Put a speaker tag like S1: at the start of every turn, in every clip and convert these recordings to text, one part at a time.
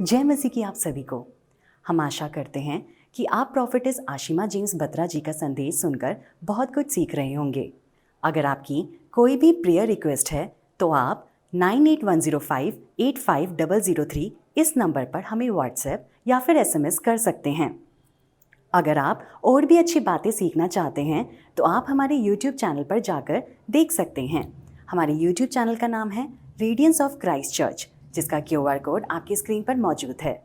S1: जय मसीह की आप सभी को। हम आशा करते हैं कि आप प्रॉफिटेस आशिमा जेम्स बत्रा जी का संदेश सुनकर बहुत कुछ सीख रहे होंगे। अगर आपकी कोई भी प्रेयर रिक्वेस्ट है तो आप 9810585003 इस नंबर पर हमें व्हाट्सएप या फिर SMS कर सकते हैं। अगर आप और भी अच्छी बातें सीखना चाहते हैं तो आप हमारे YouTube चैनल पर जाकर देख सकते हैं। हमारे YouTube चैनल का नाम है रेडियंस ऑफ क्राइस्ट चर्च, जिसका QR कोड आपकी स्क्रीन पर मौजूद है।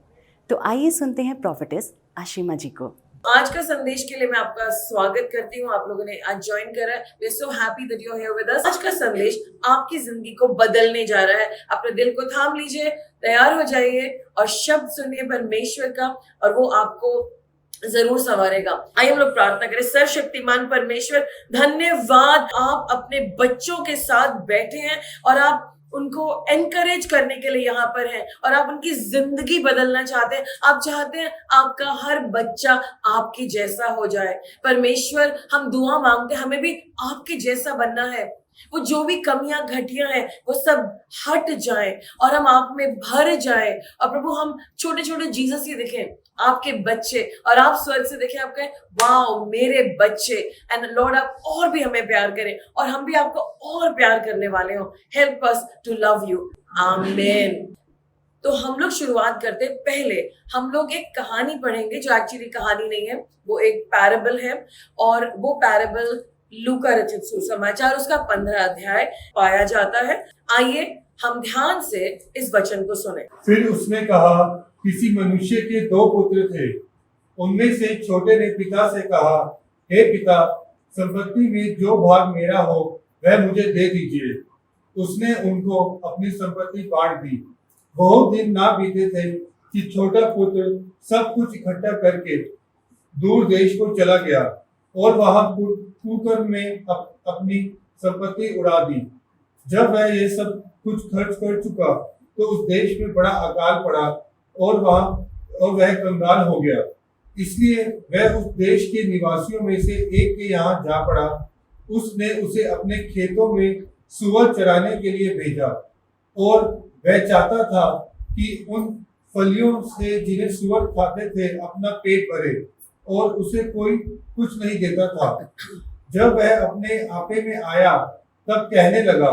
S1: तो आइए सुनते हैं प्रॉफिटेस आशिमा जी को।
S2: आज का संदेश के लिए मैं आपका स्वागत करती हूँ। आप लोगों ने आज ज्वाइन करा है। We are so happy that you are here with us. आज का संदेश आपकी जिंदगी को बदलने जा रहा है। अपने दिल को थाम लीजिए, तैयार हो जाइए और शब्द सुनिए परमेश्वर का, और वो आपको जरूर संवारेगा। आइए हम लोग प्रार्थना करें। सर्वशक्तिमान परमेश्वर, धन्यवाद, आप अपने बच्चों के साथ बैठे हैं और आप उनको एनकरेज करने के लिए यहाँ पर हैं और आप उनकी जिंदगी बदलना चाहते हैं। आप चाहते हैं आपका हर बच्चा आपके जैसा हो जाए। परमेश्वर, हम दुआ मांगते हैं, हमें भी आपके जैसा बनना है। वो जो भी कमियां घटियां हैं वो सब हट जाएं और हम आप में भर जाएं। और प्रभु, हम छोटे छोटे जीसस ही दिखें, आपके बच्चे, और आप स्वर्ग से देखें, आप कहें वाओ मेरे बच्चे। एंड लॉर्ड, आप और भी हमें प्यार करें और हम भी आपको और प्यार करने वाले हो। Help us to love you. आमीन। तो हम लोग शुरुआत करते हैं। पहले हम लोग एक कहानी पढ़ेंगे जो एक्चुअली कहानी नहीं है, वो एक पैराबल है, और वो पैराबल लूका रचित सुसमाचार उसका 15 अध्याय पाया जाता है। आइए हम ध्यान से इस वचन को सुने।
S3: फिर उसने कहा, किसी मनुष्य के 2 पुत्र थे। उनमें से छोटे ने पिता से कहा, हे पिता, संपत्ति में जो भाग मेरा हो वह मुझे दे दीजिए। उसने उनको अपनी संपत्ति बांट दी। बहुत दिन ना बीते थे कि छोटा पुत्र सब कुछ इकट्ठा करके दूर देश को चला गया और वहां कुकर्म में अपनी संपत्ति उड़ा दी। जब वह ये सब कुछ खर्च कर चुका तो उस देश में बड़ा अकाल पड़ा और वह कंगाल हो गया। इसलिए वह उस देश के निवासियों में से एक के यहाँ जा पड़ा। उसने उसे अपने खेतों में सूअर चराने के लिए भेजा और वह चाहता था कि उन फलियों से जिन्हें सूअर खाते थे अपना पेट भरे, और उसे कोई कुछ नहीं देता था। जब वह अपने आपे में आया तब कहने लगा,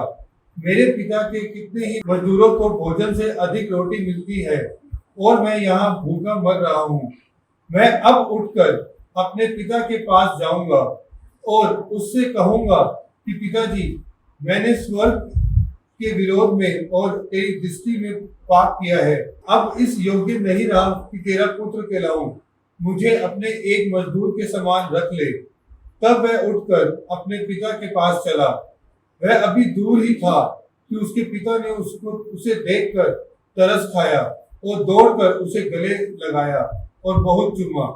S3: मेरे पिता के कितने ही मजदूरों को भोजन से अधिक रोटी मिलती है और मैं यहाँ भूखा मर रहा हूँ। मैं अब उठकर अपने पिता के पास जाऊंगा और उससे कहूंगा कि पिताजी, मैंने स्वर्ग के विरोध में और तेरी दृष्टि में पाप किया है। अब इस योग्य नहीं रहा कि तेरा पुत्र कहलाऊं। मुझे अपने एक मजदूर के समान रख ले। तब वह उठकर अपने पिता के पास चला। वह अभी दूर ही था कि उसके पिता ने उसे देखकर तरस खाया और दौड़कर उसे गले लगाया और बहुत चूमा।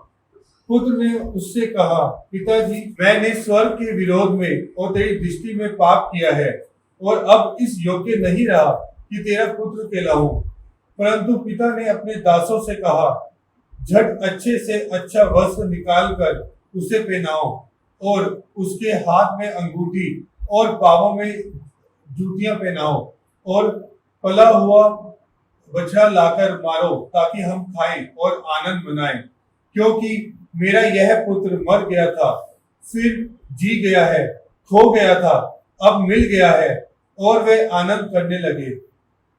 S3: पुत्र ने उससे कहा, पिताजी, मैंने स्वर्ग के विरोध में और तेरी दृष्टि में पाप किया है और अब इस योग्य नहीं रहा कि तेरा पुत्र कहलाऊं। परंतु पिता ने अपने दासों से कहा, झट अच्छे से अच्छा वस्त्र निकाल कर उसे पहनाओ और उसके हाथ में अंगूठी और पांवों में जूतियां पहनाओ और पला हुआ बछड़ा लाकर मारो, ताकि हम खाएं और आनंद मनाएं। क्योंकि मेरा यह पुत्र मर गया था, फिर जी गया है, खो गया था, अब मिल गया है, और वे आनंद करने लगे।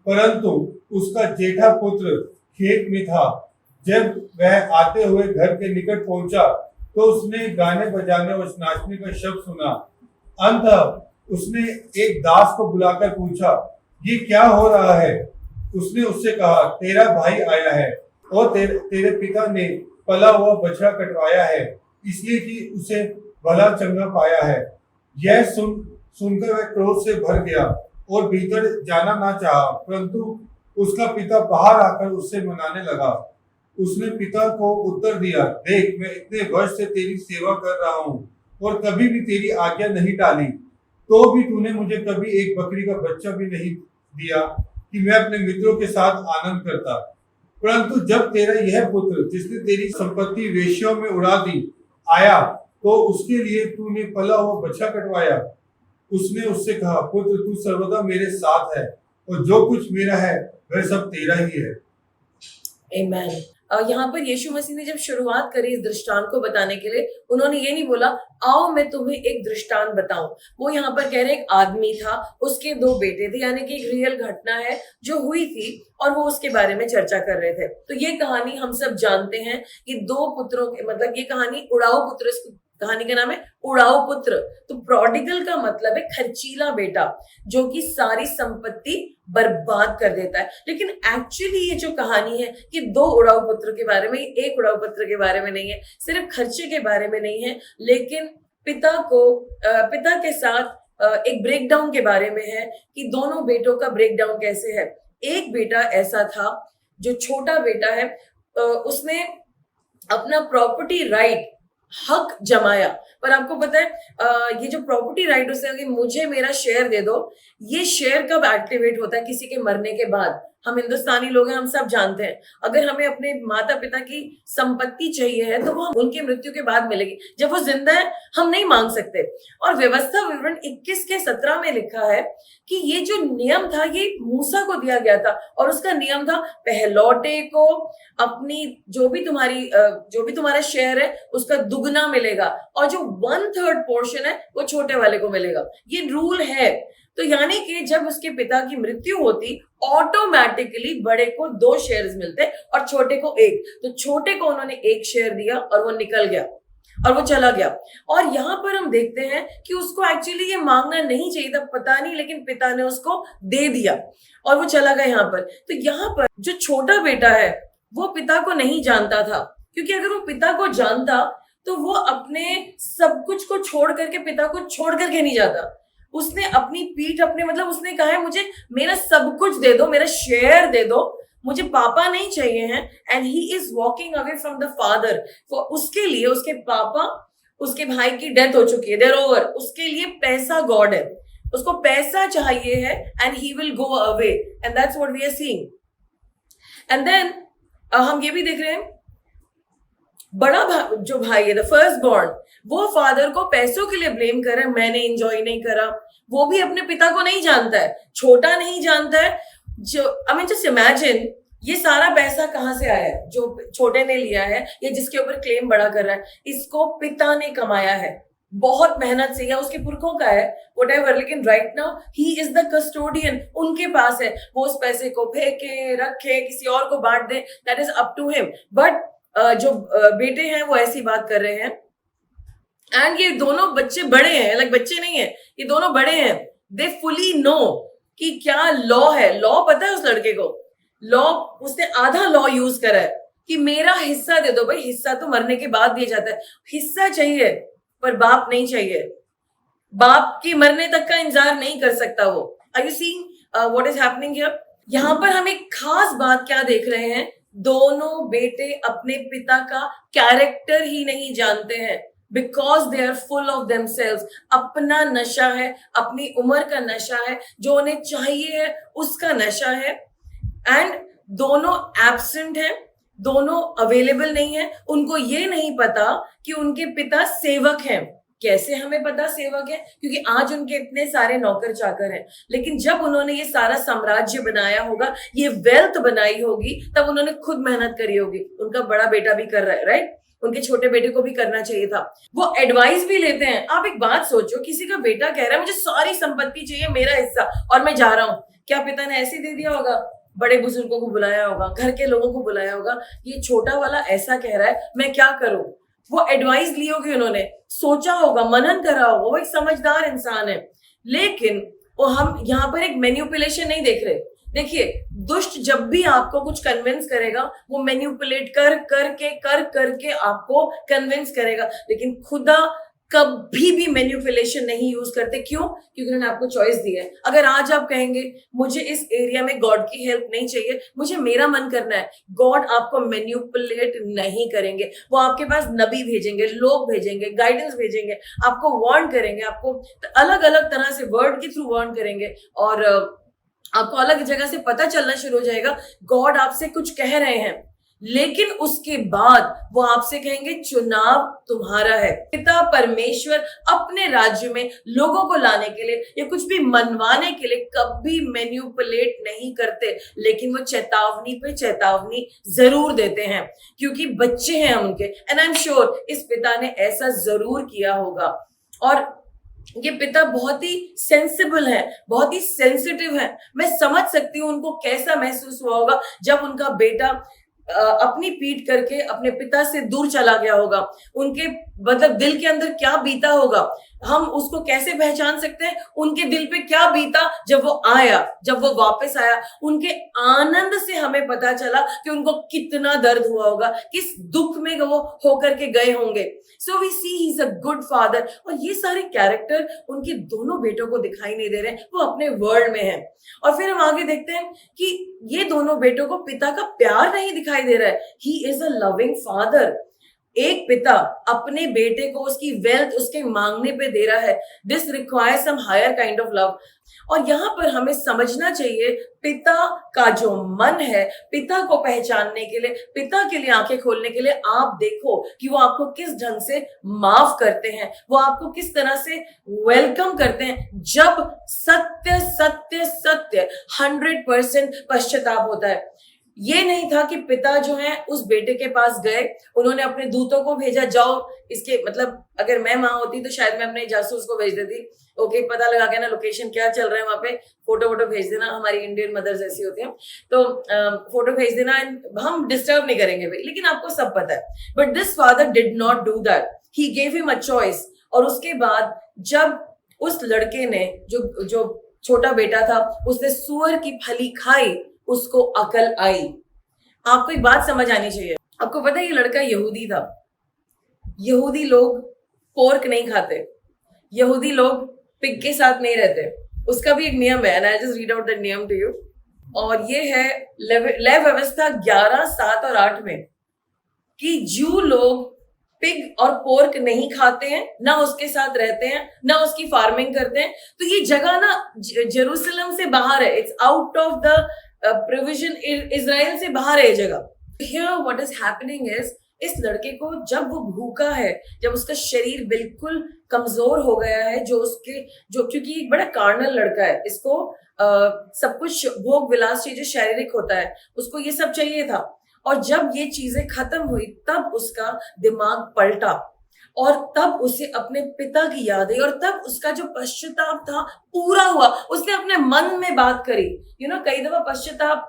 S3: परंतु उसका जेठा पुत्र खेत में था। जब वह आते हुए घर के निकट पहुंचा तो उसने गाने बजाने और नाचने का शब्द सुना। अंत उसने एक दास को बुलाकर पूछा, ये क्या हो रहा है? उसने उससे कहा, तेरा भाई आया है और तेरे पिता ने पला हुआ बछड़ा कटवाया है, इसलिए कि उसे भला चंगा पाया है। यह सुनकर वह क्रोध से भर गया और भीतर जाना ना चाहा, परंतु उसका पिता बाहर आकर उससे मनाने लगा। उसने पिता को उत्तर दिया, देख, मैं इतने वर्ष से तेरी सेवा कर रहा हूँ और कभी भी तेरी आज्ञा नहीं टाली, तो भी तूने मुझे कभी एक बकरी का बच्चा भी नहीं दिया कि मैं अपने मित्रों के साथ आनंद करता। परंतु जब तेरा यह पुत्र, जिसने तेरी संपत्ति वेश्यों में उड़ा दी, आया तो उसके लिए तूने पला हुआ बछड़ा कटवाया। उसने उससे कहा, पुत्र, तू सर्वदा मेरे साथ है और जो कुछ मेरा है वह सब तेरा ही है।
S2: आमेन। यहाँ पर यीशु मसीह ने जब शुरुआत करी इस दृष्टांत को बताने के लिए, उन्होंने ये नहीं बोला आओ मैं तुम्हें एक दृष्टांत बताऊं। वो यहाँ पर कह रहे एक आदमी था, उसके 2 बेटे थे, यानी कि एक रियल घटना है जो हुई थी और वो उसके बारे में चर्चा कर रहे थे। तो ये कहानी हम सब जानते हैं कि 2 पुत्रों के, मतलब ये कहानी उड़ाऊ पुत्र, इस कहानी का नाम है उड़ाऊ पुत्र। तो प्रोडिगल का मतलब है खर्चीला बेटा, जो कि सारी संपत्ति बर्बाद कर देता है। लेकिन एक्चुअली ये जो कहानी है ये 2 उड़ाऊ पुत्र के बारे में, एक उड़ाऊ पुत्र के बारे में नहीं है, सिर्फ खर्चे के बारे में नहीं है, लेकिन पिता के साथ एक ब्रेकडाउन के बारे में है कि दोनों बेटों का ब्रेकडाउन कैसे है। एक बेटा ऐसा था, जो छोटा बेटा है, उसने अपना प्रॉपर्टी राइट, हक जमाया। पर आपको पता है ये जो प्रॉपर्टी राइट उसे कि मुझे मेरा शेयर दे दो, ये शेयर कब एक्टिवेट होता है? किसी के मरने के बाद। हम हिंदुस्तानी लोग हैं, हम सब जानते हैं, अगर हमें अपने माता पिता की संपत्ति चाहिए है तो वो उनकी मृत्यु के बाद मिलेगी। जब वो जिंदा है हम नहीं मांग सकते। और व्यवस्था विवरण 21 के 17 में लिखा है कि ये जो नियम था ये मूसा को दिया गया था, और उसका नियम था पहलौटे को अपनी जो भी तुम्हारा शेयर है उसका दुगना मिलेगा, और जो 1/3 पोर्शन है वो छोटे वाले को मिलेगा। ये रूल है। तो यानी कि जब उसके पिता की मृत्यु होती, ऑटोमेटिकली बड़े को 2 शेयर्स मिलते और छोटे को 1। तो छोटे को उन्होंने 1 शेयर दिया और वो निकल गया और वो चला गया। और यहाँ पर हम देखते हैं कि उसको एक्चुअली ये मांगना नहीं चाहिए था, पता नहीं, लेकिन पिता ने उसको दे दिया और वो चला गया यहाँ पर। तो यहाँ पर जो छोटा बेटा है वो पिता को नहीं जानता था, क्योंकि अगर वो पिता को जानता तो वो अपने सब कुछ को छोड़ करके, पिता को छोड़ करके नहीं जाता। उसने अपनी पीठ, मतलब उसने कहा है मुझे मेरा सब कुछ दे दो, मेरा शेयर दे दो, मुझे पापा नहीं चाहिए हैं। And he is walking away from the father. तो उसके लिए उसके पापा, उसके भाई की डेथ हो चुकी है, देयर ओवर। उसके लिए पैसा गॉड है, उसको पैसा चाहिए है, and he will go away, and that's what we are seeing. And then हम ये भी देख रहे हैं, बड़ा जो भाई है, द फर्स्ट बॉर्न, वो फादर को पैसों के लिए ब्लेम कर रहा है, मैंने एंजॉय नहीं करा। वो भी अपने पिता को नहीं जानता है, छोटा नहीं जानता है। जो जस्ट इमेजिन ये सारा पैसा कहाँ से आया है जो छोटे ने लिया है, या जिसके ऊपर क्लेम बड़ा कर रहा है, इसको पिता ने कमाया है बहुत मेहनत से, या उसके पुरखों का है, व्हाटएवर। लेकिन right now he is the custodian, उनके पास है। वो उस पैसे को फेंके, रखे, किसी और को बांट दे, that is up to him. But जो बेटे हैं वो ऐसी बात कर रहे हैं। एंड ये दोनों बच्चे बड़े हैं, लाइक बच्चे नहीं है, ये दोनों बड़े हैं। दे फुली नो कि क्या लॉ है। लॉ पता है उस लड़के को, लॉ, उसने आधा लॉ यूज करा है कि मेरा हिस्सा दे दो। भाई हिस्सा तो मरने के बाद दिया जाता है, हिस्सा चाहिए पर बाप नहीं चाहिए। बाप के मरने तक का इंतजार नहीं कर सकता वो। Are you seeing what is happening here? यहाँ पर हम एक खास बात क्या देख रहे हैं, दोनों बेटे अपने पिता का कैरेक्टर ही नहीं जानते हैं, because they are full of themselves. अपना नशा है, अपनी उम्र का नशा है, जो उन्हें चाहिए है उसका नशा है। एंड दोनों एब्सेंट है, दोनों अवेलेबल नहीं है। उनको ये नहीं पता कि उनके पिता सेवक हैं। कैसे हमें पता सेवक है? क्योंकि आज उनके इतने सारे नौकर चाकर हैं, लेकिन जब उन्होंने ये सारा साम्राज्य बनाया होगा, ये वेल्थ बनाई होगी, तब उन्होंने खुद मेहनत करी होगी। उनका बड़ा बेटा भी कर रहा है, राइट? उनके छोटे बेटे को भी करना चाहिए था। वो एडवाइस भी लेते हैं। आप एक बात सोचो, किसी का बेटा कह रहा है मुझे सारी संपत्ति चाहिए, मेरा हिस्सा, और मैं जा रहा हूं, क्या पिता ने ऐसे दे दिया होगा? बड़े बुजुर्गों को बुलाया होगा, घर के लोगों को बुलाया होगा, ये छोटा वाला ऐसा कह रहा है, मैं क्या करूं? वो एडवाइस ली होगी, उन्होंने सोचा होगा, मनन करा होगा। वो एक समझदार इंसान है। लेकिन वो हम यहाँ पर एक मैनिपुलेशन नहीं देख रहे। देखिए, दुष्ट जब भी आपको कुछ कन्विंस करेगा, वो मैनिपुलेट कर करके आपको कन्विंस करेगा। लेकिन खुदा कभी भी मैनिपुलेशन नहीं यूज करते। क्यों? क्योंकि उन्होंने आपको चॉइस दी है। अगर आज आप कहेंगे मुझे इस एरिया में गॉड की हेल्प नहीं चाहिए, मुझे मेरा मन करना है, गॉड आपको मैनिपुलेट नहीं करेंगे। वो आपके पास नबी भेजेंगे, लोग भेजेंगे, गाइडेंस भेजेंगे, आपको वार्न करेंगे, आपको अलग अलग तरह से वर्ड के थ्रू वार्न करेंगे, और आपको अलग जगह से पता चलना शुरू हो जाएगा गॉड आपसे कुछ कह रहे हैं। लेकिन उसके बाद वो आपसे कहेंगे चुनाव तुम्हारा है। पिता परमेश्वर अपने राज्य में लोगों को लाने के लिए या कुछ भी मनवाने के लिए कभी मैन्युपुलेट नहीं करते, लेकिन वो चेतावनी पे चेतावनी जरूर देते हैं, क्योंकि बच्चे हैं उनके। एंड आई एम श्योर इस पिता ने ऐसा जरूर किया होगा। और ये पिता बहुत ही सेंसिबल है, बहुत ही सेंसिटिव है। मैं समझ सकती हूँ उनको कैसा महसूस हुआ होगा जब उनका बेटा अपनी पीठ करके अपने पिता से दूर चला गया होगा। उनके मतलब दिल के अंदर क्या बीता होगा, हम उसको कैसे पहचान सकते हैं। उनके दिल पे क्या बीता जब वो आया, जब वो वापस आया। उनके आनंद से हमें पता चला कि उनको कितना दर्द हुआ होगा, किस दुख में वो होकर के गए होंगे। So we see he is a good father. और ये सारे कैरेक्टर उनके दोनों बेटों को दिखाई नहीं दे रहे हैं, वो अपने वर्ल्ड में हैं। और फिर हम आगे देखते हैं कि ये दोनों बेटों को पिता का प्यार नहीं दिखाई दे रहा है। ही इज अ लविंग फादर। एक पिता अपने बेटे को उसकी वेल्थ उसके मांगने पे दे रहा है। This requires some higher kind of love. और यहाँ पर हमें समझना चाहिए पिता का जो मन है, पिता को पहचानने के लिए, पिता के लिए आंखें खोलने के लिए आप देखो कि वो आपको किस ढंग से माफ करते हैं, वो आपको किस तरह से वेलकम करते हैं। जब सत्य सत्य सत्य 100% पश्चाताप होता है। ये नहीं था कि पिता जो है उस बेटे के पास गए, उन्होंने अपने दूतों को भेजा, जाओ इसके मतलब अगर मैं माँ होती तो शायद मैं अपने जासूस को भेज देती, ओके पता लगा के ना लोकेशन क्या चल रहा है वहां पे, फोटो वोटो भेज देना। हमारी इंडियन मदर्स ऐसी होती हैं, तो फोटो भेज देना, हम डिस्टर्ब नहीं करेंगे भाई। लेकिन आपको सब पता है। But this father did not do that, he gave him a choice. और उसके बाद जब उस लड़के ने जो छोटा बेटा था उसने सूअर की फली खाई, उसको अकल आई। आपको एक बात समझ आनी चाहिए। आपको पता है ये लड़का यहूदी था। यहूदी लोग पोर्क नहीं खाते, यहूदी लोग पिग के साथ नहीं रहते। उसका भी एक नियम है, and I just read out the नियम टू यू। और ये है लय व्यवस्था 11, 7 और 8 में कि जू लोग पिग और पोर्क नहीं खाते हैं, ना उसके साथ रहते हैं, ना उसकी फार्मिंग करते हैं। तो ये जगह ना जेरूसलम से बाहर है, it's out of the provision, Israel से बाहर है ये जगह। Here what is happening is, इस लड़के को जब वो भूखा है, जब उसका शरीर बिल्कुल कमजोर हो गया है, क्योंकि एक बड़ा कार्नल लड़का है, इसको सब कुछ भोग विलास चाहिए, जो शारीरिक होता है, उसको ये सब चाहिए था। और जब ये चीजें खत्म हुई तब उसका दिमाग पलटा और तब उसे अपने पिता की याद आई और तब उसका जो पश्चाताप था पूरा हुआ। उसने अपने मन में बात करी। कई दफा पश्चाताप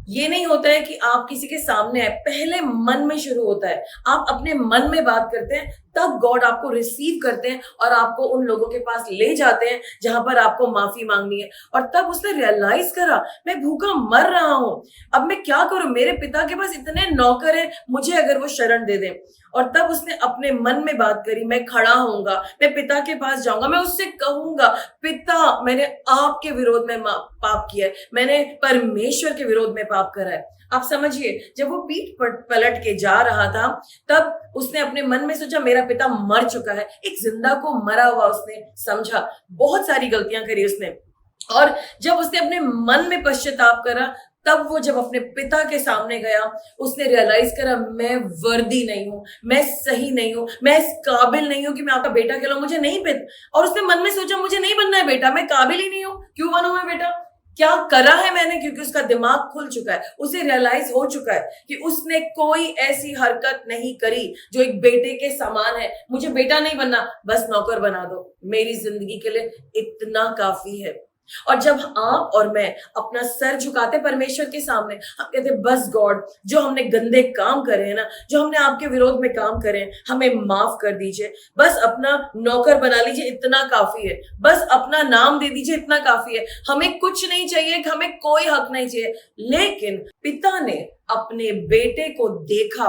S2: ये नहीं होता है कि आप किसी के सामने आए, पहले मन में शुरू होता है। आप अपने मन में बात करते हैं, तब गॉड आपको रिसीव करते हैं और आपको उन लोगों के पास ले जाते हैं जहां पर आपको माफी मांगनी है। और तब उसने रियलाइज करा, मैं भूखा मर रहा हूं, अब मैं क्या करूं, मेरे पिता के पास इतने नौकर हैं, मुझे अगर वो शरण दे दें। और तब उसने अपने मन में बात करी, मैं खड़ा होऊंगा, मैं पिता के पास जाऊंगा, मैं उससे कहूंगा, पिता मैंने आपके विरोध में पाप किया है, मैंने परमेश्वर के विरोध में पाप करा है। आप समझिए, जब वो पीठ पलट के जा रहा था तब उसने अपने मन में सोचा मेरा पिता मर चुका है। एक जिंदा को मरा हुआ उसने समझा। बहुत सारी गलतियां करी उसने। और जब उसने अपने मन में पश्चाताप करा तब वो जब अपने पिता के सामने गया, उसने रियलाइज करा मैं वर्दी नहीं हूं, मैं सही नहीं हूं, मैं इस काबिल नहीं हूं कि मैं आपका बेटा कहलाऊं, मुझे नहीं पिता। और उसने मन में सोचा मुझे नहीं बनना है बेटा, मैं काबिल ही नहीं हूं, क्यों बनूं मैं बेटा, क्या करा है मैंने। क्योंकि उसका दिमाग खुल चुका है, उसे रियलाइज हो चुका है कि उसने कोई ऐसी हरकत नहीं करी जो एक बेटे के समान है। मुझे बेटा नहीं बनना, बस नौकर बना दो, मेरी जिंदगी के लिए इतना काफी है। और जब आप और मैं अपना सर झुकाते परमेश्वर के सामने, हम कहते बस गॉड, जो हमने गंदे काम करे हैं ना, जो हमने आपके विरोध में काम करे हैं, हमें माफ कर दीजिए, बस अपना नौकर बना लीजिए, इतना काफी है, बस अपना नाम दे दीजिए, इतना काफी है, हमें कुछ नहीं चाहिए, हमें कोई हक नहीं चाहिए। लेकिन पिता ने अपने बेटे को देखा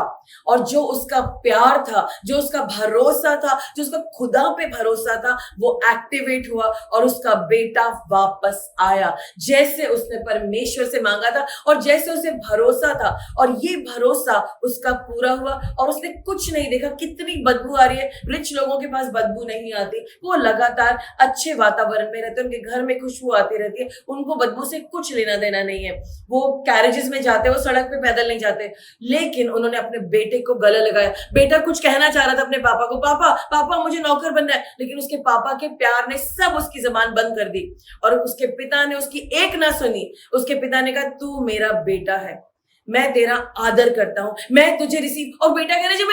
S2: और जो उसका प्यार था, जो उसका भरोसा था, जो उसका खुदा पे भरोसा था, वो एक्टिवेट हुआ और उसका बेटा वापस आया जैसे उसने परमेश्वर से मांगा था और जैसे उसे भरोसा था। और ये भरोसा उसका पूरा हुआ और उसने कुछ नहीं देखा कितनी बदबू आ रही है। रिच लोगों के पास बदबू नहीं आती, वो लगातार अच्छे वातावरण में रहते हैं, उनके घर में खुशबू आती रहती है, उनको बदबू से कुछ लेना देना नहीं है। वो कैरेजेस में जाते हैं, वो सड़क पे पैदल नहीं जाते। लेकिन उन्होंने अपने बेटे को गले लगाया। बेटा कुछ कहना चाह रहा था अपने पापा को, पापा पापा मुझे नौकर बनना है, लेकिन उसके पापा के प्यार ने सब उसकी जबान बंद कर दी और उसके पिता ने उसकी एक ना सुनी। उसके पिता ने कहा तू मेरा बेटा है, मैं तेरा आदर करता हूं, मैं तुझे रिसीव। और बेटा कह रहा है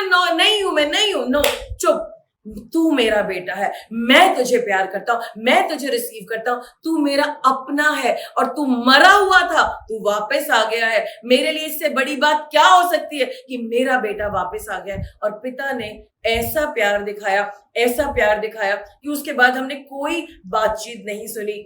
S2: मैं नहीं हूं, नो चुप, तू मेरा बेटा है, मैं तुझे प्यार करता हूं, मैं तुझे रिसीव करता हूं, तू मेरा अपना है और तू मरा हुआ था, तू वापस आ गया है। मेरे लिए इससे बड़ी बात क्या हो सकती है कि मेरा बेटा वापस आ गया है। और पिता ने ऐसा प्यार दिखाया कि उसके बाद हमने कोई बातचीत नहीं सुनी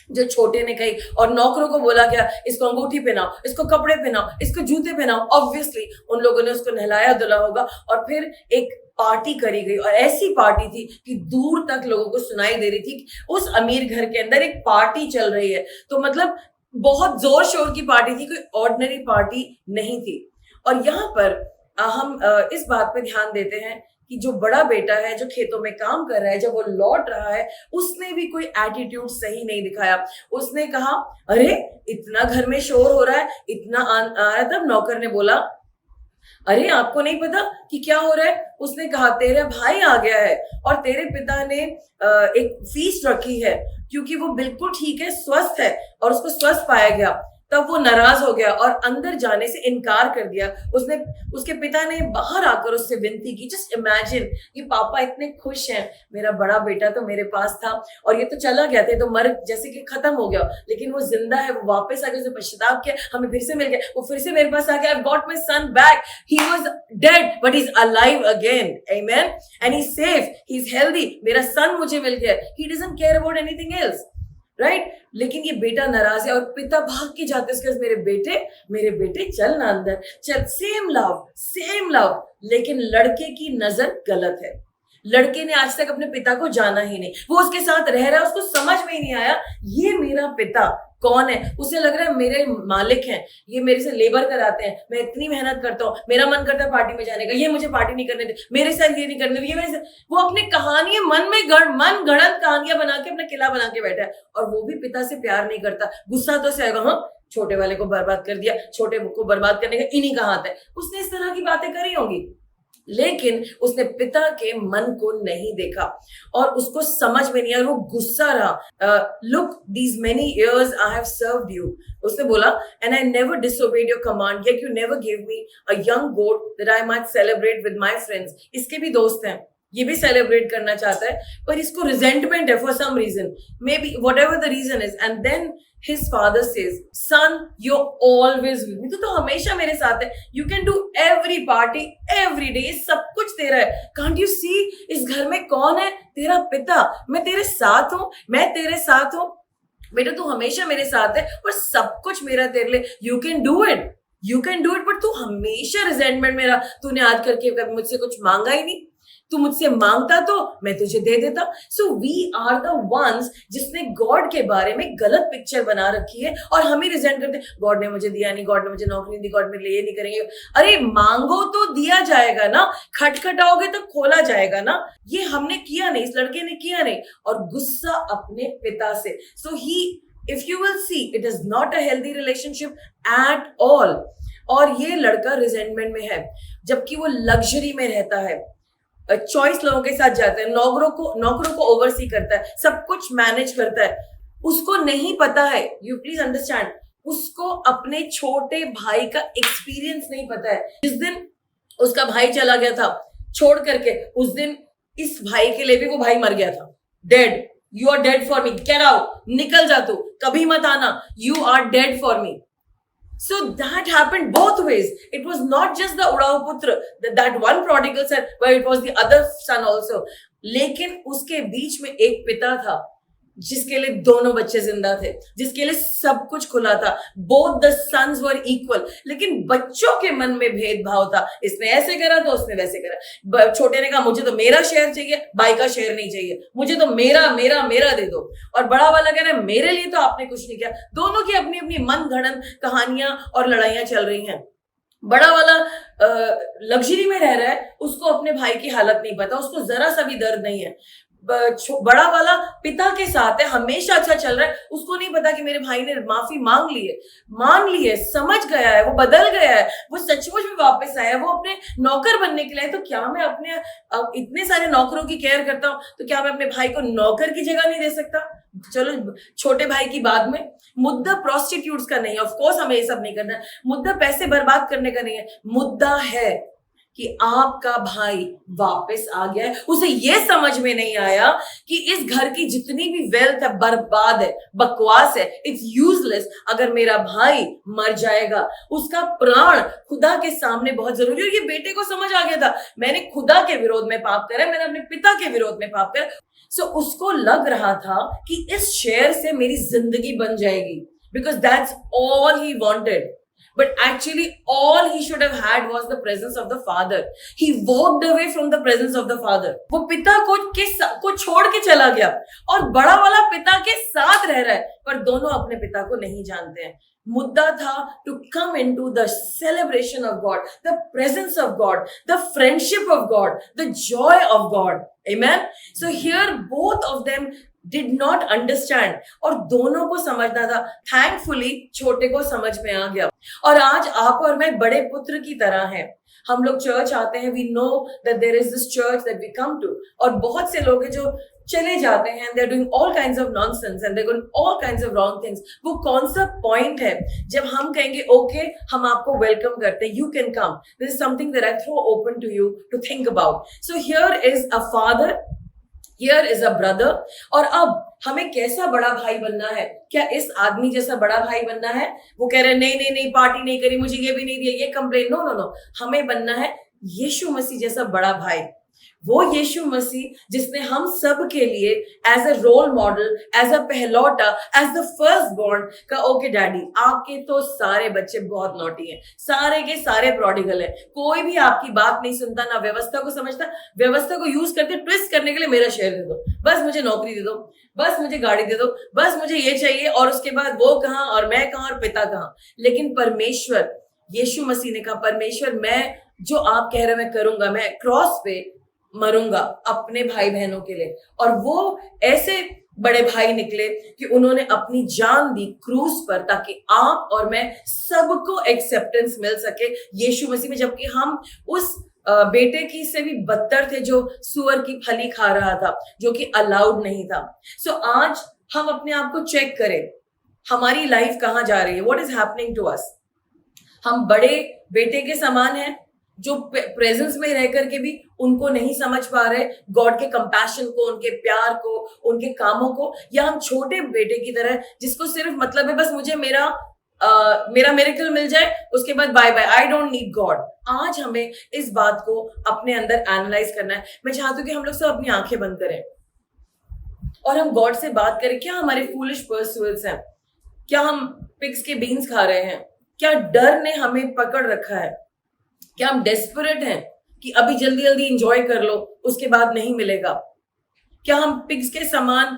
S2: जो छोटे ने कही। और नौकरों को बोला गया इसको अंगूठी पहनाओ, इसको कपड़े पहनाओ, इसको जूते पहनाओ। ऑब्वियसली उन लोगों ने उसको नहलाया धुला होगा और फिर एक पार्टी करी गई। और ऐसी पार्टी थी कि दूर तक लोगों को सुनाई दे रही थी कि उस अमीर घर के अंदर एक पार्टी चल रही है। तो मतलब बहुत जोर शोर की पार्टी थी, कोई ऑर्डिनरी पार्टी नहीं थी। और यहाँ पर हम इस बात पे ध्यान देते हैं कि जो बड़ा बेटा है जो खेतों में काम कर रहा है, जब वो लौट रहा है उसने भी कोई एटीट्यूड सही नहीं दिखाया। उसने कहा अरे इतना घर में शोर हो रहा है, इतना आ रहा है। तब नौकर ने बोला अरे आपको नहीं पता कि क्या हो रहा है? उसने कहा तेरा भाई आ गया है और तेरे पिता ने एक फीस रखी है क्योंकि वो बिल्कुल ठीक है, स्वस्थ है और उसको स्वस्थ पाया गया। तब वो नाराज हो गया और अंदर जाने से इनकार कर दिया। उसके पिता ने बाहर आकर उससे विनती की। जस्ट इमेजिन कि पापा इतने खुश हैं, मेरा बड़ा बेटा तो मेरे पास था और ये तो चला गया था, तो मर जैसे कि खत्म हो गया, लेकिन वो जिंदा है, वो वापस आ गया, उसने पश्चाताप किया, हमें फिर से मिल गया, वो फिर से मेरे पास आ गया। I got my son back, he was dead but he is alive again, amen, and he is safe, he is healthy. मेरा सन मुझे मिल गया। He doesn't care about anything else, right? लेकिन ये बेटा नाराज है और पिता भाग के जाते उसके मेरे बेटे चल ना अंदर चल, सेम लव। लेकिन लड़के की नजर गलत है। लड़के ने आज तक अपने पिता को जाना ही नहीं, वो उसके साथ रह रहा है, उसको समझ में ही नहीं आया ये मेरा पिता कौन है। उसे लग रहा है मेरे मालिक हैं, ये मेरे से लेबर कराते हैं, मैं इतनी मेहनत करता हूँ, मेरा मन करता है पार्टी में जाने का, ये मुझे पार्टी नहीं करने दे, मेरे साथ ये नहीं करने दे, ये मेरे साथ। वो अपनी कहानियां मन गढ़ंत कहानियां बना के अपना किला बना के बैठा है और वो भी पिता से प्यार नहीं करता। गुस्सा तो से आएगा, हाँ छोटे वाले को बर्बाद कर दिया, छोटे को बर्बाद करने का इन्हीं का हाथ है। उसने इस तरह की बातें करी होंगी, लेकिन उसने पिता के मन को नहीं देखा और उसको समझ में नहीं आया, वो गुस्सा रहा। Look these many years I have served you, उसने बोला, and I never disobeyed your command yet you never give me a young goat that I might celebrate with my friends. इसके भी दोस्त हैं, ये भी सेलिब्रेट करना चाहता है, पर इसको रिजेंटमेंट है for some reason, maybe whatever the reason is. And then his father says, son you're always with me, तो हमेशा मेरे साथ है, you can do every party every day, ये सब कुछ तेरा है। can't you see इस घर में कौन है? तेरा पिता। मैं तेरे साथ हूं, मैं तेरे साथ हूं बेटा, तू हमेशा मेरे साथ है और सब कुछ मेरा तेरे लिए, you can do it, but तू हमेशा रिजेंटमेंट मेरा, तूने आज करके कभी मुझसे कुछ मांगा ही नहीं, तू मुझसे मांगता तो मैं तुझे दे देता। So we are the ones जिसने गॉड के बारे में गलत पिक्चर बना रखी है और हम ही रिजेंट करते, गॉड ने मुझे दिया नहीं, गॉड ने मुझे नौकरी नहीं दी, गॉड मेरे लिए ये नहीं करेंगे। अरे मांगो तो दिया जाएगा ना, खटखटाओगे तो खोला जाएगा ना। ये हमने किया नहीं, इस लड़के ने किया नहीं और गुस्सा अपने पिता से। सो ही, if you will see, it is not a healthy relationship at all. और ये लड़का रिजेंटमेंट में है जबकि वो लग्जरी में रहता है, चॉइस लोगों के साथ जाता है, नौकरों को ओवरसी करता है, सब कुछ मैनेज करता है। उसको नहीं पता है, यू प्लीज अंडरस्टैंड, उसको अपने छोटे भाई का एक्सपीरियंस नहीं पता है। जिस दिन उसका भाई चला गया था छोड़ करके, उस दिन इस भाई के लिए भी वो भाई मर गया था, dead. You are dead for me, get out, निकल जा तू, कभी मत आना, you are dead for me. So that happened both ways. It was not just the Udao Putra, that one prodigal son, but it was the other son also. लेकिन उसके बीच में एक पिता था जिसके लिए दोनों बच्चे जिंदा थे, जिसके लिए सब कुछ खुला था। Both the sons were equal, लेकिन बच्चों के मन में भेदभाव था। इसने ऐसे करा तो उसने वैसे करा। छोटे ने कहा मुझे तो मेरा शेयर चाहिए, भाई का शेयर नहीं चाहिए, मुझे तो मेरा मेरा मेरा दे दो। और बड़ा वाला कह रहा है मेरे लिए तो आपने कुछ नहीं किया। दोनों की अपनी अपनी मन घड़न कहानियां और लड़ाइयां चल रही हैं। बड़ा वाला लग्जरी में रह रहा है, उसको अपने भाई की हालत नहीं पता, उसको जरा सा भी दर्द नहीं है। बड़ा वाला पिता के साथ है, हमेशा अच्छा चल रहा है, उसको नहीं पता कि मेरे भाई ने माफी मान ली है, समझ गया है, वो बदल गया है, वो सचमुच में वापस आया, वो अपने नौकर बनने के लिए। तो क्या मैं अपने इतने सारे नौकरों की केयर करता हूं, तो क्या मैं अपने भाई को नौकर की जगह नहीं दे सकता? चलो छोटे भाई की बाद में, मुद्दा प्रोस्टिट्यूट्स का नहीं है, ऑफ कोर्स हमें ये सब नहीं करना है, मुद्दा पैसे बर्बाद करने का नहीं है, मुद्दा है कि आपका भाई वापस आ गया है। उसे यह समझ में नहीं आया कि इस घर की जितनी भी वेल्थ है बर्बाद है, बकवास है, इट्स यूजलेस। अगर मेरा भाई मर जाएगा, उसका प्राण खुदा के सामने बहुत जरूरी है। और ये बेटे को समझ आ गया था, मैंने खुदा के विरोध में पाप करा, मैंने अपने पिता के विरोध में पाप करा। सो उसको लग रहा था कि इस शेयर से मेरी जिंदगी बन जाएगी, because that's all he wanted. But actually, all he should have had was the presence of the father. He walked away from the presence of the father. वो पिता को छोड़ के चला गया और बड़ा वाला पिता के साथ रह रहा है, पर दोनों अपने पिता को नहीं जानते हैं. मुद्दा था to come into the celebration of God, the presence of God, the friendship of God, the joy of God. Amen. So here both of them did not understand, और दोनों को समझना था. थैंकफुली छोटे को समझ में आ गया. और आज आप और मैं बड़े पुत्र की तरह हैं. हम लोग चर्च आते हैं, we know that there is this church that we come to, और बहुत से लोग हैं जो चले जाते हैं, they are doing all kinds of nonsense and they are doing all kinds of wrong things. वो कौन सा पॉइंट है जब हम कहेंगे ओके हम आपको वेलकम करते हैं, you can come. This is something that I throw open to you to think about. So here is a father, Here is a brother. और अब हमें कैसा बड़ा भाई बनना है? क्या इस आदमी जैसा बड़ा भाई बनना है? वो कह रहे हैं नहीं पार्टी नहीं करी, मुझे ये भी नहीं दिया, ये कंप्लेन. नो, हमें बनना है यीशु मसीह जैसा बड़ा भाई. वो यीशु मसीह जिसने हम सब के लिए as a role model, as a पहलौटा, एज द फर्स्ट बॉर्न का, ओके डैडी आपके तो सारे बच्चे बहुत नॉटी हैं, सारे के सारे प्रोडिगल हैं, कोई भी आपकी बात नहीं सुनता, ना व्यवस्था को समझता, व्यवस्था को यूज करके ट्विस्ट करने के लिए मेरा शेयर दे दो, बस मुझे नौकरी दे दो, बस मुझे गाड़ी दे दो, बस मुझे ये चाहिए, और उसके बाद वो कहाँ और मैं कहाँ और पिता कहाँ. लेकिन परमेश्वर, यीशु मसीह ने कहा परमेश्वर मैं जो आप कह रहे मैं करूंगा, मैं क्रॉस पे मरूंगा अपने भाई बहनों के लिए. और वो ऐसे बड़े भाई निकले कि उन्होंने अपनी जान दी क्रूज पर, ताकि आप और मैं सबको एक्सेप्टेंस मिल सके यीशु मसीह में. जबकि हम उस बेटे की से भी बदतर थे जो सुअर की फली खा रहा था, जो कि अलाउड नहीं था. सो आज हम अपने आप को चेक करें, हमारी लाइफ कहाँ जा रही है, what is happening to us. हम बड़े बेटे के समान हैं जो प्रेजेंस में रह करके भी उनको नहीं समझ पा रहे गॉड के कंपैशन को, उनके प्यार को, उनके कामों को. या हम छोटे बेटे की तरह जिसको सिर्फ मतलब है बस मुझे मेरा मिरेकल मिल जाए, उसके बाद bye bye, I don't need God. आज हमें इस बात को अपने अंदर एनालाइज करना है. मैं चाहती हूँ कि हम लोग सब अपनी आंखें बंद करें और हम गॉड से बात करें. क्या हमारे फूलिश पर्सुएट्स हैं? क्या हम पिग्स के बीन्स खा रहे हैं? क्या डर ने हमें पकड़ रखा है? क्या हम डेस्परेट हैं कि अभी जल्दी जल्दी एंजॉय कर लो, उसके बाद नहीं मिलेगा? क्या हम पिग्स के समान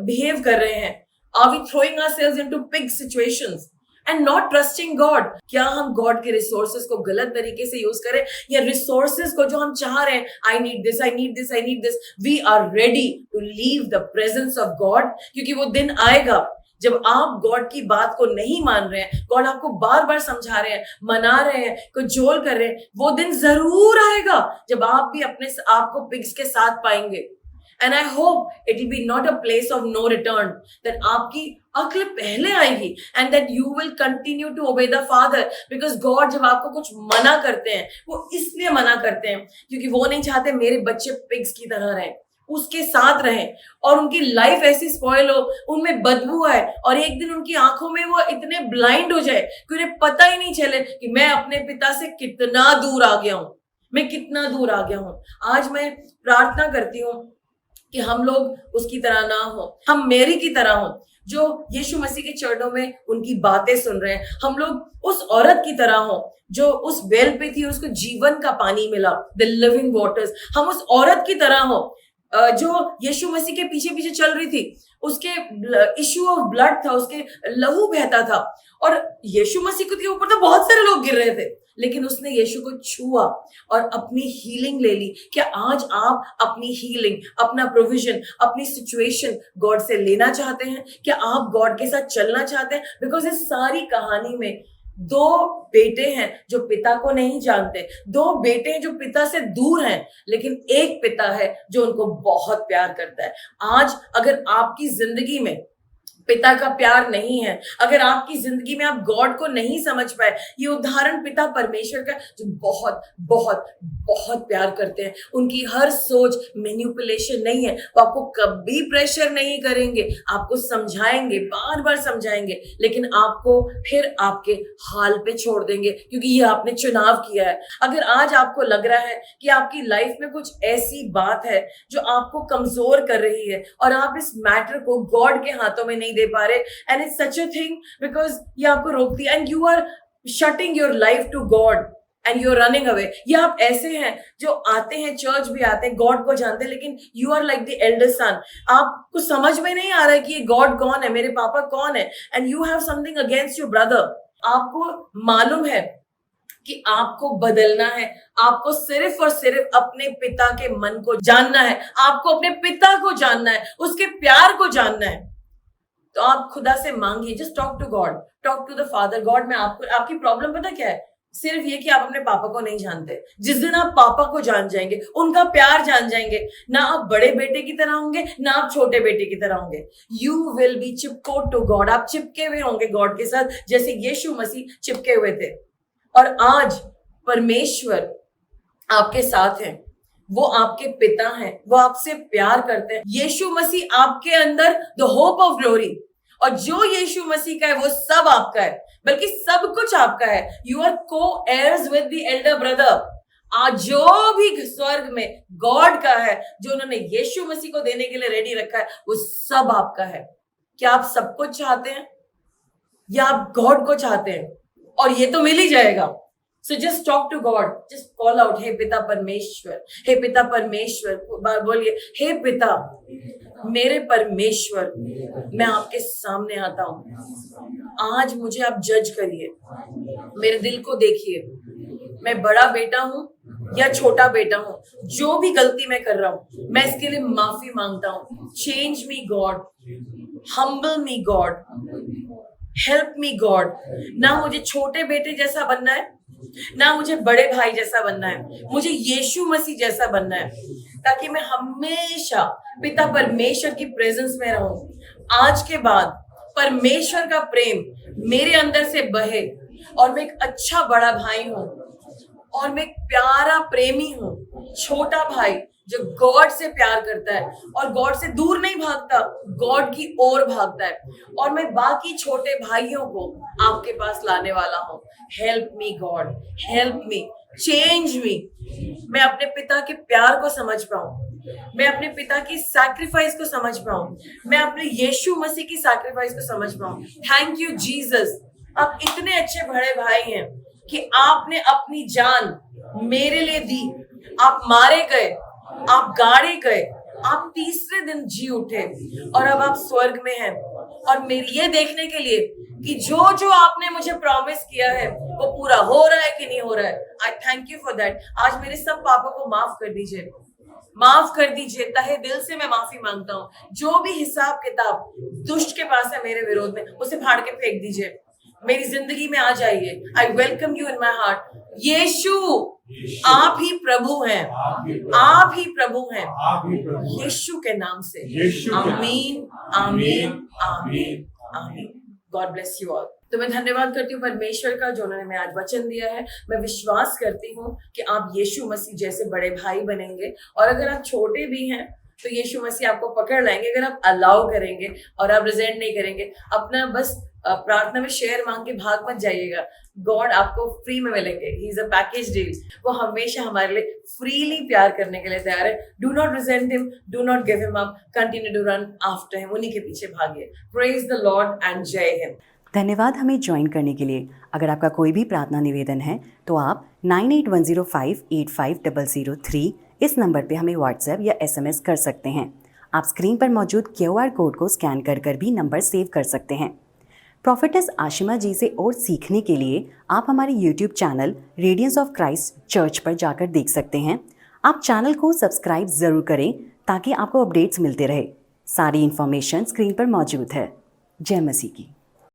S2: बिहेव कर रहे हैं? Are we throwing ourselves into pig situations and not trusting God? क्या हम गॉड के रिसोर्सेज को गलत तरीके से यूज करें, या रिसोर्सेज को जो हम चाह रहे हैं, I need this, I need this, I need this, we are ready to leave the presence of God? क्योंकि वो दिन आएगा जब आप गॉड की बात को नहीं मान रहे हैं, गॉड आपको बार बार समझा रहे हैं, मना रहे हैं, कुजोल कर रहे हैं. वो दिन जरूर आएगा जब आप भी अपने आप को पिग्स के साथ पाएंगे. And I hope it will be not a place of no return, that आपकी अक्ल पहले आएगी and that you will continue to obey the father. Because God जब आपको कुछ मना करते हैं, वो इसलिए मना करते हैं क्योंकि वो नहीं चाहते मेरे बच्चे पिग्स की तरह रहें, उसके साथ रहें और उनकी लाइफ ऐसी स्पॉइल हो, उनमें बदबू आए और एक दिन उनकी आंखों में वो इतने ब्लाइंड हो जाए कि उन्हें पता ही नहीं चले कि मैं अपने पिता से कितना दूर आ गया हूं, मैं कितना दूर आ गया हूं. आज मैं प्रार्थना करती हूं कि हम लोग उसकी तरह ना हो, हम मेरी की तरह हो जो यीशु मसीह के चरणों में उनकी बातें सुन रहे हैं. हम लोग उस औरत की तरह हो जो उस वेल पे थी, उसको जीवन का पानी मिला, द लिविंग वाटर्स. हम उस औरत की तरह हो जो यीशु मसीह के पीछे पीछे चल रही थी, उसके इश्यू ऑफ ब्लड था, उसके लहू बहता था और यीशु मसीह के ऊपर तो बहुत सारे लोग गिर रहे थे, लेकिन उसने यीशु को छुआ और अपनी हीलिंग ले ली। क्या आज आप अपनी हीलिंग, अपना प्रोविजन, अपनी सिचुएशन गॉड से लेना चाहते हैं? क्या आप गॉड के साथ चलना चाहते हैं? बिकॉज इस सारी कहानी में दो बेटे हैं जो पिता को नहीं जानते, दो बेटे हैं जो पिता से दूर हैं, लेकिन एक पिता है जो उनको बहुत प्यार करता है। आज अगर आपकी जिंदगी में पिता का प्यार नहीं है, अगर आपकी जिंदगी में आप गॉड को नहीं समझ पाए, ये उदाहरण पिता परमेश्वर का जो बहुत बहुत बहुत प्यार करते हैं। उनकी हर सोच मैनिपुलेशन नहीं है, वो आपको कभी प्रेशर नहीं करेंगे, आपको समझाएंगे, बार बार समझाएंगे, लेकिन आपको फिर आपके हाल पे छोड़ देंगे, क्योंकि ये आपने चुनाव किया है। अगर आज आपको लग रहा है कि आपकी लाइफ में कुछ ऐसी बात है जो आपको कमजोर कर रही है और आप इस मैटर को गॉड के हाथों में नहीं दे पा रहे, and it's such a thing because ये आपको रोकती है, and you are shutting your life to God and you are running away. या आप ऐसे हैं जो आते हैं, चर्च भी आते हैं, गॉड को जानते हैं, लेकिन you are like the elder son. आपको समझ में नहीं आ रहा है कि ये गॉड कौन है, मेरे पापा कौन है, and you have something against your brother. आपको मालूम है कि आपको बदलना है, आपको सिर्फ और सिर्फ अपने पिता के मन को जानना है, आपको अपने पिता को जानना है, उसके प्यार को जानना है। तो आप खुदा से मांगिए, just talk to God, talk to the father. God, मैं आपकी प्रॉब्लम पता क्या है? सिर्फ ये कि आप अपने पापा को नहीं जानते। जिस दिन आप पापा को जान जाएंगे, उनका प्यार जान जाएंगे, ना आप बड़े बेटे की तरह होंगे, ना आप छोटे बेटे की तरह होंगे। यू विल बी चिपकोड टू गॉड। आप चिपके हुए होंगे गॉड के साथ, जैसे यीशु मसीह चिपके हुए थे। और आज परमेश्वर आपके साथ है, वो आपके पिता हैं, वो आपसे प्यार करते हैं। यीशु मसीह आपके अंदर द होप ऑफ ग्लोरी, और जो यीशु मसीह का है वो सब आपका है, बल्कि सब कुछ आपका है। You are coheirs with the elder brother. आज जो भी स्वर्ग में गॉड का है, जो उन्होंने यीशु मसीह को देने के लिए रेडी रखा है, वो सब आपका है। क्या आप सब कुछ चाहते हैं या आप गॉड को चाहते हैं? और ये तो मिल ही जाएगा। So just talk to God, just call out, हे पिता परमेश्वर, हे पिता परमेश्वर, बोलिए, हे पिता मेरे परमेश्वर, मैं आपके सामने आता हूँ। आज मुझे आप जज करिए, मेरे दिल को देखिए, मैं बड़ा बेटा हूँ या छोटा बेटा हूँ, जो भी गलती मैं कर रहा हूँ मैं इसके लिए माफी मांगता हूँ। चेंज मी गॉड, हम्बल मी गॉड, हेल्प मी गॉड। ना मुझे छोटे बेटे जैसा बनना है, ना मुझे बड़े भाई जैसा बनना है, मुझे यीशु मसीह जैसा बनना है, ताकि मैं हमेशा पिता परमेश्वर की प्रेजेंस में रहूं। आज के बाद परमेश्वर का प्रेम मेरे अंदर से बहे, और मैं एक अच्छा बड़ा भाई हूं, और मैं एक प्यारा प्रेमी हूं, छोटा भाई जो गॉड से प्यार करता है और गॉड से दूर नहीं भागता, गॉड की ओर भागता है। और मैं बाकी छोटे भाइयों को आपके पास लाने वाला हूं। Help me God, help me, change me. मैं अपने पिता के प्यार को समझ पाऊं, मैं अपने पिता की सैक्रिफाइस को समझ पाऊं, मैं अपने यीशु मसीह की सैक्रिफाइस को समझ पाऊं। थैंक यू जीसस, आप इतने अच्छे बड़े भाई हैं कि आपने अपनी जान मेरे लिए दी। आप मारे गए, आप गाड़े गए, आप तीसरे दिन जी उठे, और अब आप स्वर्ग में हैं, और मेरी ये देखने के लिए कि जो जो आपने मुझे प्रॉमिस किया है वो पूरा हो रहा है कि नहीं हो रहा है। आई थैंक यू फॉर दैट। आज मेरे सब पापों को माफ कर दीजिए, माफ कर दीजिए, तहे दिल से मैं माफी मांगता हूँ। जो भी हिसाब किताब दुष्ट के पास है मेरे विरोध में, उसे फाड़ के फेंक दीजिए, मेरी जिंदगी में आ जाइए। I welcome you in my heart. Yeshu, आप ही प्रभु हैं, आप ही प्रभु हैं, यीशु के नाम से। आमीन, आमीन, आमीन, आमीन। God bless you all. तो मैं धन्यवाद करती हूँ परमेश्वर का, जो उन्होंने मैं आज वचन दिया है। मैं विश्वास करती हूँ कि आप यीशु मसीह जैसे बड़े भाई बनेंगे, और अगर आप छोटे भी हैं तो यीशु मसीह आपको पकड़ लाएंगे, अगर आप अलाउ करेंगे और आप रिजेंट नहीं करेंगे। अपना बस प्रार्थना में शेयर मांग के भाग मत जाइएगा, गॉड आपको फ्री में मिलेंगे। ही इज अ पैकेज डील, वो हमेशा हमारे लिए फ्रीली प्यार करने के लिए तैयार है। Do not resent him, do not give him up, continue to run after him, उन्हीं के पीछे भागिए। प्रेज द लॉर्ड एंड जय हिंद।
S1: धन्यवाद हमें ज्वाइन करने के लिए। अगर आपका कोई भी प्रार्थना निवेदन है तो आप 9810585003 इस नंबर पे हमें व्हाट्सएप या SMS कर सकते हैं। आप स्क्रीन पर मौजूद QR कोड को स्कैन कर भी नंबर सेव कर सकते हैं। प्रोफेटेस आशिमा जी से और सीखने के लिए आप हमारे YouTube channel radiance of Christ church पर जाकर देख सकते हैं। आप चैनल को सब्सक्राइब ज़रूर करें ताकि आपको अपडेट्स मिलते रहे। सारी इन्फॉर्मेशन स्क्रीन पर मौजूद है। जय मसीह की।